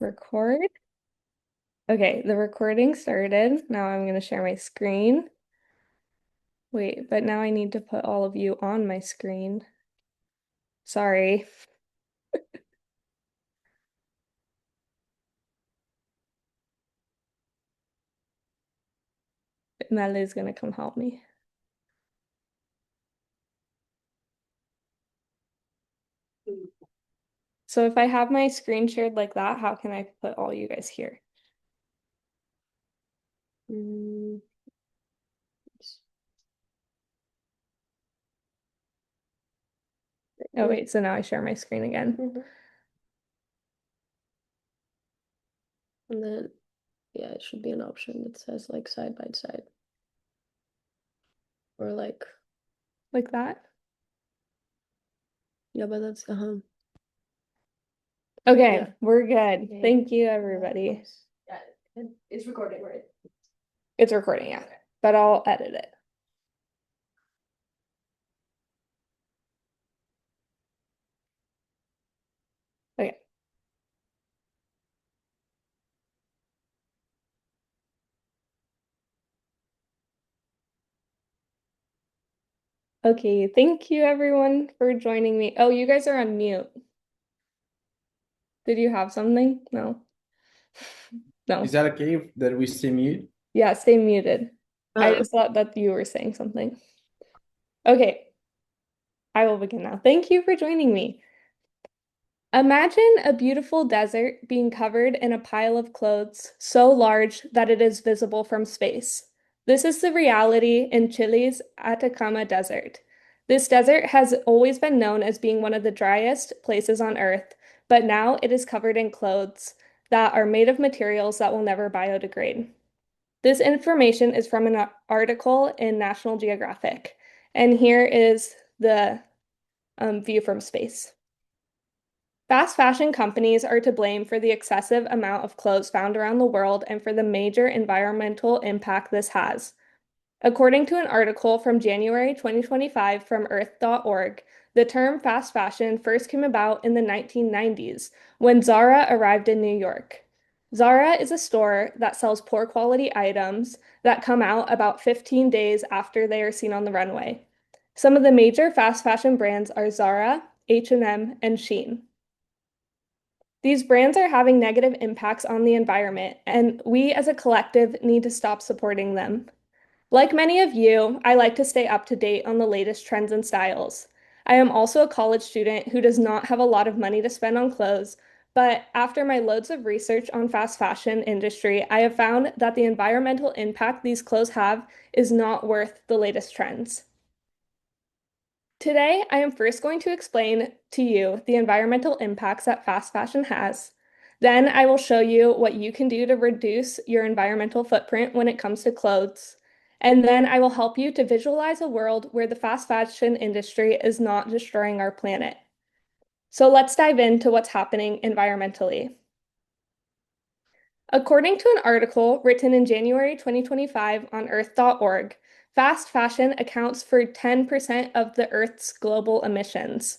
Record. Okay, the recording started. Now I'm going to share my screen. Wait, but now I need to put all of you on my screen. Sorry. Melly's going to come help me. So if I have my screen shared like that, how can I put all you guys here? Mm, Oh, wait, so now I share my screen again. And then, yeah, it should be an option that says like side by side. Or like, Like that? yeah, but that's Okay, yeah. we're good. Yeah, Thank you, everybody. yeah, it's recording, right? It's recording, yeah, but I'll edit it. Okay. Okay, thank you everyone for joining me. Oh, you guys are on mute. Did you have something? No. No. Is that okay that we stay mute? Yeah, stay muted. I Uh, just thought that you were saying something. Okay, I will begin now. Thank you for joining me. Imagine a beautiful desert being covered in a pile of clothes so large that it is visible from space. This is the reality in Chile's Atacama Desert. This desert has always been known as being one of the driest places on Earth, but now it is covered in clothes that are made of materials that will never biodegrade. This information is from an article in National Geographic, and here is the view from space. Fast fashion companies are to blame for the excessive amount of clothes found around the world and for the major environmental impact this has. According to an article from January 2025 from Earth.org, the term fast fashion first came about in the 1990s when Zara arrived in New York. Zara is a store that sells poor quality items that come out about 15 days after they are seen on the runway. Some of the major fast fashion brands are Zara, H&M, and Shein. These brands are having negative impacts on the environment, and we as a collective need to stop supporting them. Like many of you, I like to stay up to date on the latest trends and styles. I am also a college student who does not have a lot of money to spend on clothes, but after my loads of research on fast fashion industry, I have found that the environmental impact these clothes have is not worth the latest trends. Today, I am first going to explain to you the environmental impacts that fast fashion has. Then I will show you what you can do to reduce your environmental footprint when it comes to clothes. And then I will help you to visualize a world where the fast fashion industry is not destroying our planet. So let's dive into what's happening environmentally. According to an article written in January 2025 on Earth.org, fast fashion accounts for 10% of the Earth's global emissions.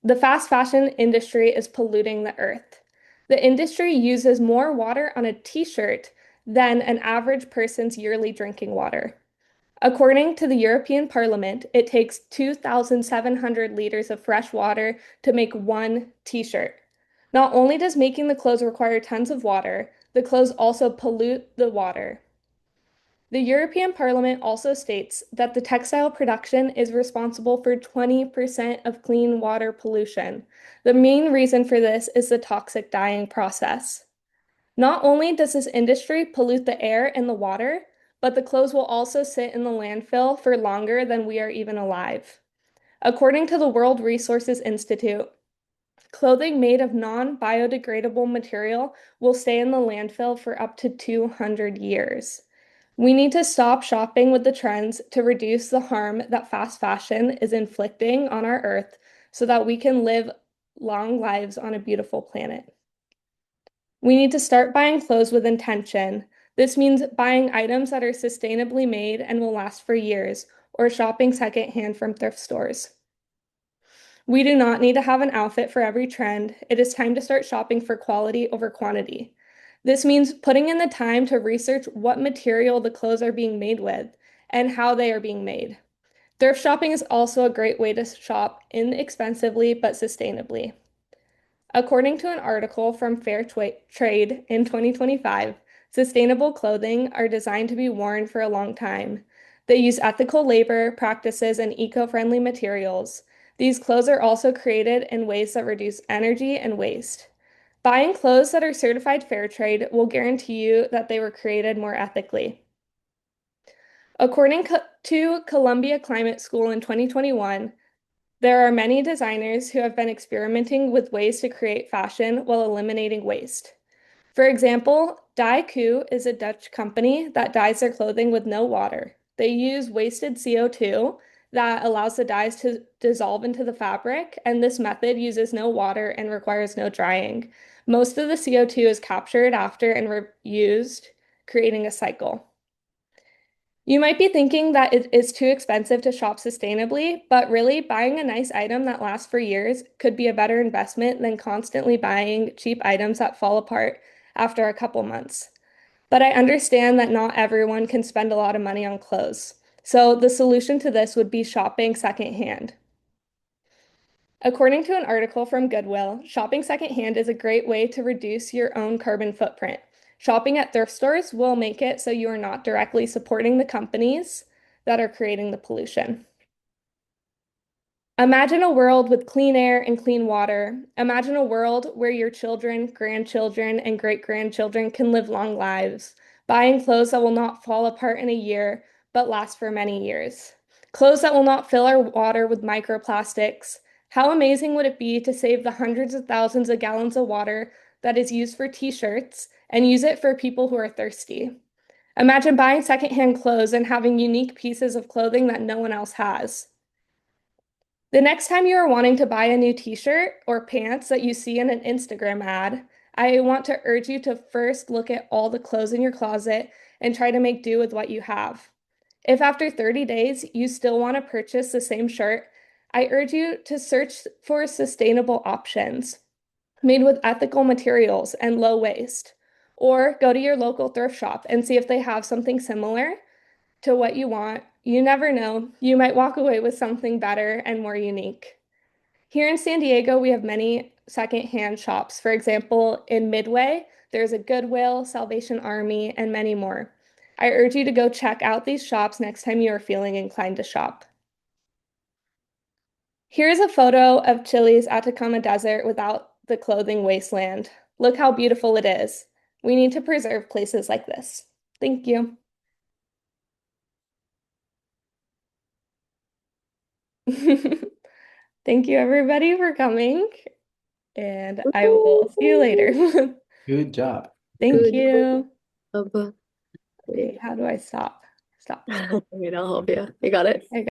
The fast fashion industry is polluting the Earth. The industry uses more water on a t-shirt than an average person's yearly drinking water. According to the European Parliament, it takes 2,700 liters of fresh water to make one t-shirt. Not only does making the clothes require tons of water, the clothes also pollute the water. The European Parliament also states that the textile production is responsible for 20% of clean water pollution. The main reason for this is the toxic dyeing process. Not only does this industry pollute the air and the water, but the clothes will also sit in the landfill for longer than we are even alive. According to the World Resources Institute, clothing made of non-biodegradable material will stay in the landfill for up to 200 years. We need to stop shopping with the trends to reduce the harm that fast fashion is inflicting on our earth so that we can live long lives on a beautiful planet. We need to start buying clothes with intention. This means buying items that are sustainably made and will last for years, or shopping secondhand from thrift stores. We do not need to have an outfit for every trend. It is time to start shopping for quality over quantity. This means putting in the time to research what material the clothes are being made with and how they are being made. Thrift shopping is also a great way to shop inexpensively but sustainably. According to an article from Trade in 2025, sustainable clothing are designed to be worn for a long time. They use ethical labor practices and eco-friendly materials. These clothes are also created in ways that reduce energy and waste. Buying clothes that are certified fair trade will guarantee you that they were created more ethically. According to Columbia Climate School in 2021, there are many designers who have been experimenting with ways to create fashion while eliminating waste. For example, Dye is a Dutch company that dyes their clothing with no water. They use wasted CO2 that allows the dyes to dissolve into the fabric, and this method uses no water and requires no drying. Most of the CO2 is captured after and reused, creating a cycle. You might be thinking that it is too expensive to shop sustainably, but really buying a nice item that lasts for years could be a better investment than constantly buying cheap items that fall apart after a couple months. But I understand that not everyone can spend a lot of money on clothes. So the solution to this would be shopping secondhand. According to an article from Goodwill, shopping secondhand is a great way to reduce your own carbon footprint. Shopping at thrift stores will make it so you are not directly supporting the companies that are creating the pollution. Imagine a world with clean air and clean water. Imagine a world where your children, grandchildren, and great-grandchildren can live long lives, buying clothes that will not fall apart in a year, but last for many years. Clothes that will not fill our water with microplastics. How amazing would it be to save the hundreds of thousands of gallons of water that is used for t-shirts and use it for people who are thirsty? Imagine buying secondhand clothes and having unique pieces of clothing that no one else has. The next time you are wanting to buy a new t-shirt or pants that you see in an Instagram ad, I want to urge you to first look at all the clothes in your closet and try to make do with what you have. If after 30 days you still want to purchase the same shirt, I urge you to search for sustainable options made with ethical materials and low waste. Or go to your local thrift shop and see if they have something similar to what you want. You never know. You might walk away with something better and more unique. Here in San Diego, we have many secondhand shops. For example, in Midway, there's a Goodwill, Salvation Army, and many more. I urge you to go check out these shops next time you are feeling inclined to shop. Here's a photo of Chile's Atacama Desert without the clothing wasteland. Look how beautiful it is. We need to preserve places like this. Thank you. Thank you, everybody, for coming, and I will see you later. Good job. Thank Good you. job. Okay, how do I stop? Stop. Wait, I'll help you. You got it. I